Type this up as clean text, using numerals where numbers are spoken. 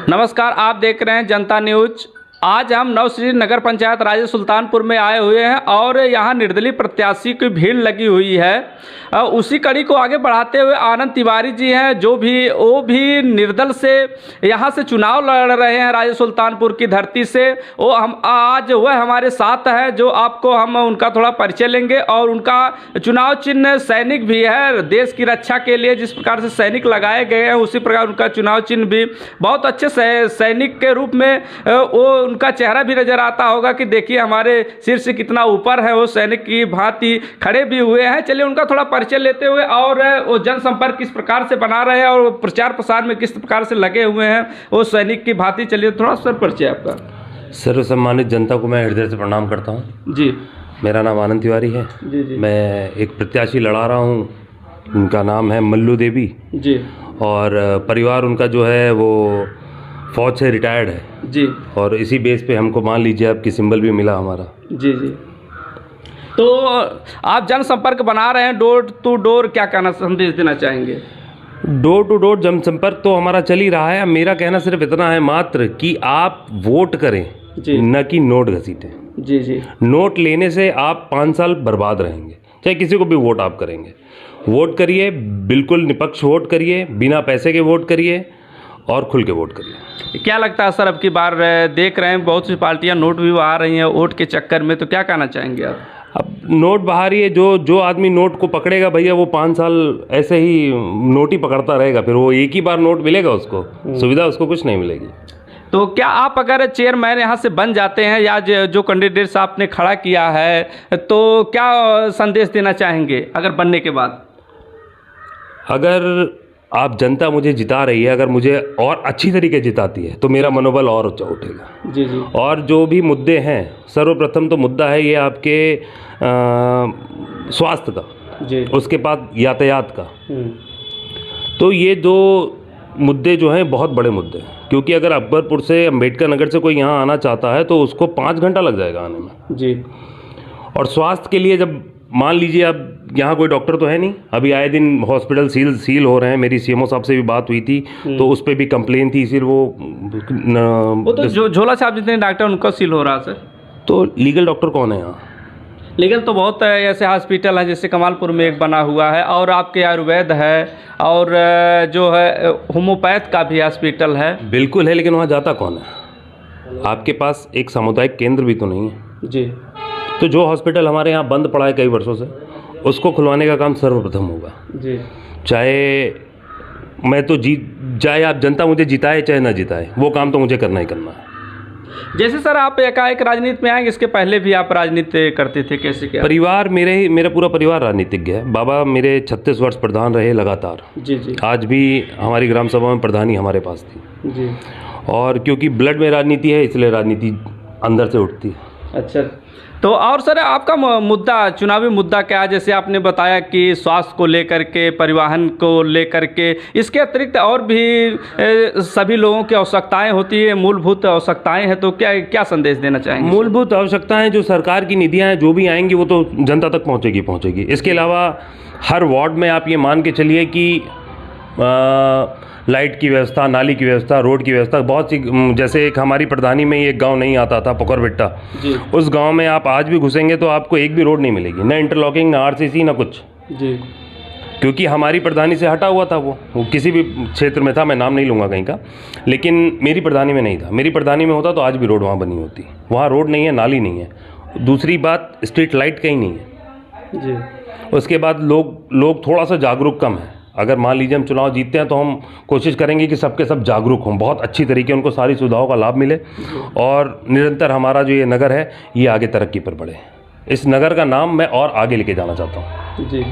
नमस्कार, आप देख रहे हैं जनता न्यूज। आज हम नवश्री नगर पंचायत राज्य सुल्तानपुर में आए हुए हैं और यहाँ निर्दलीय प्रत्याशी की भीड़ लगी हुई है। उसी कड़ी को आगे बढ़ाते हुए आनंद तिवारी जी हैं वो भी निर्दल से यहाँ से चुनाव लड़ रहे हैं राज्य सुल्तानपुर की धरती से। वो हम आज वह हमारे साथ है जो आपको हम उनका थोड़ा परिचय लेंगे और उनका चुनाव चिन्ह सैनिक भी है। देश की रक्षा के लिए जिस प्रकार से सैनिक लगाए गए हैं उसी प्रकार उनका चुनाव चिन्ह भी बहुत अच्छे सैनिक के रूप में वो उनका चेहरा भी नजर आता होगा कि देखिए हमारे सिर से कितना ऊपर है, वो सैनिक की भांति खड़े भी हुए हैं। चलिए उनका थोड़ा परिचय लेते हुए और वो जनसंपर्क किस प्रकार से बना रहे हैं और प्रचार प्रसार में किस प्रकार से लगे हुए हैं वो सैनिक की भांति। चलिए थोड़ा सर परिचय आपका। सर्वसम्मानित जनता को मैं हृदय से प्रणाम करता हूँ जी। मेरा नाम आनंद तिवारी है। जी। मैं एक प्रत्याशी लड़ा रहा हूँ, उनका नाम है मल्लू देवी जी। और परिवार उनका जो है वो फौज से रिटायर्ड है जी। और इसी बेस पे हमको मान लीजिए आपकी सिंबल भी मिला हमारा। जी। तो आप जनसंपर्क बना रहे हैं डोर टू डोर, क्या कहना संदेश देना चाहेंगे? डोर टू डोर जनसंपर्क तो हमारा चल ही रहा है। मेरा कहना सिर्फ इतना है मात्र कि आप वोट करें, न कि नोट घसीटें। जी। नोट लेने से आप 5 साल बर्बाद रहेंगे। चाहे किसी को भी वोट आप करेंगे, वोट करिए, बिल्कुल निष्पक्ष वोट करिए, बिना पैसे के वोट करिए और खुल के वोट करिए। क्या लगता है सर, अब की बार देख रहे हैं बहुत सी पार्टियां नोट भी बहा रही हैं वोट के चक्कर में, तो क्या कहना चाहेंगे आप? अब नोट बहा रही है, जो आदमी नोट को पकड़ेगा भैया वो 5 साल ऐसे ही नोट ही पकड़ता रहेगा, फिर वो एक ही बार नोट मिलेगा उसको, सुविधा उसको कुछ नहीं मिलेगी। तो क्या आप अगर चेयरमैन यहाँ से बन जाते हैं या जो कैंडिडेट्स आपने खड़ा किया है तो क्या संदेश देना चाहेंगे अगर बनने के बाद? अगर आप जनता मुझे जिता रही है, अगर मुझे और अच्छी तरीके जिताती है तो मेरा मनोबल और ऊंचा उठेगा। जी। और जो भी मुद्दे हैं, सर्वप्रथम तो मुद्दा है ये आपके स्वास्थ्य का जी, उसके बाद यातायात का। तो ये 2 मुद्दे जो हैं बहुत बड़े मुद्दे हैं, क्योंकि अगर अकबरपुर से अम्बेडकर नगर से कोई यहाँ आना चाहता है तो उसको 5 घंटा लग जाएगा आने में। जी। और स्वास्थ्य के लिए जब मान लीजिए अब यहाँ कोई डॉक्टर तो है नहीं, अभी आए दिन हॉस्पिटल सील हो रहे हैं। मेरी सीएमओ साहब से भी बात हुई थी तो उस पर भी कंप्लेन थी, इसीलिए वो तो झोला साहब जितने डॉक्टर उनका सील हो रहा सर। तो लीगल डॉक्टर कौन है यहाँ? लीगल तो बहुत ऐसे हॉस्पिटल हैं, जैसे कमालपुर में एक बना हुआ है और आपके आयुर्वेद है और जो है होम्योपैथ का भी हॉस्पिटल है। बिल्कुल है, लेकिन वहाँ जाता कौन है? आपके पास एक सामुदायिक केंद्र भी तो नहीं है। जी। तो जो हॉस्पिटल हमारे यहाँ बंद पड़ा है कई वर्षों से, उसको खुलवाने का काम सर्वप्रथम होगा। जी। चाहे मैं तो चाहे आप जनता मुझे जिताए चाहे ना जिताए, वो काम तो मुझे करना ही करना है। जैसे सर आप एकाएक राजनीति में आएंगे, इसके पहले भी आप राजनीति करते थे, कैसे क्या? परिवार मेरा पूरा परिवार राजनीतिज्ञ है। बाबा मेरे 36 वर्ष प्रधान रहे लगातार। जी। आज भी हमारी ग्राम सभा में प्रधानी हमारे पास थी। जी। और क्योंकि ब्लड में राजनीति है इसलिए राजनीति अंदर से उठती है। अच्छा, तो और सर आपका मुद्दा, चुनावी मुद्दा क्या है? जैसे आपने बताया कि स्वास्थ्य को लेकर के, परिवहन को लेकर के, इसके अतिरिक्त और भी सभी लोगों की आवश्यकताएं होती है, मूलभूत आवश्यकताएं हैं, तो क्या संदेश देना चाहेंगे? मूलभूत आवश्यकताएं जो सरकार की निधियां हैं जो भी आएंगी वो तो जनता तक पहुंचेगी। इसके अलावा हर वार्ड में आप ये मान के चलिए कि लाइट की व्यवस्था, नाली की व्यवस्था, रोड की व्यवस्था बहुत सी, जैसे एक हमारी प्रधानी में ही एक गांव नहीं आता था पोखरबिट्टा, उस गांव में आप आज भी घुसेंगे तो आपको एक भी रोड नहीं मिलेगी, ना इंटरलॉकिंग, ना आरसीसी, ना कुछ। जी। क्योंकि हमारी प्रधानी से हटा हुआ था वो किसी भी क्षेत्र में था, मैं नाम नहीं लूँगा कहीं का, लेकिन मेरी प्रधानी में नहीं था। मेरी प्रधानी में होता तो आज भी रोड वहाँ बनी होती। वहाँ रोड नहीं है, नाली नहीं है। दूसरी बात, स्ट्रीट लाइट कहीं नहीं है। जी। उसके बाद लोग थोड़ा सा जागरूक कम है। अगर मान लीजिए हम चुनाव जीतते हैं तो हम कोशिश करेंगे कि सबके सब जागरूक हों, बहुत अच्छी तरीके उनको सारी सुविधाओं का लाभ मिले और निरंतर हमारा जो ये नगर है ये आगे तरक्की पर बढ़े। इस नगर का नाम मैं और आगे लेके जाना चाहता हूँ। जी।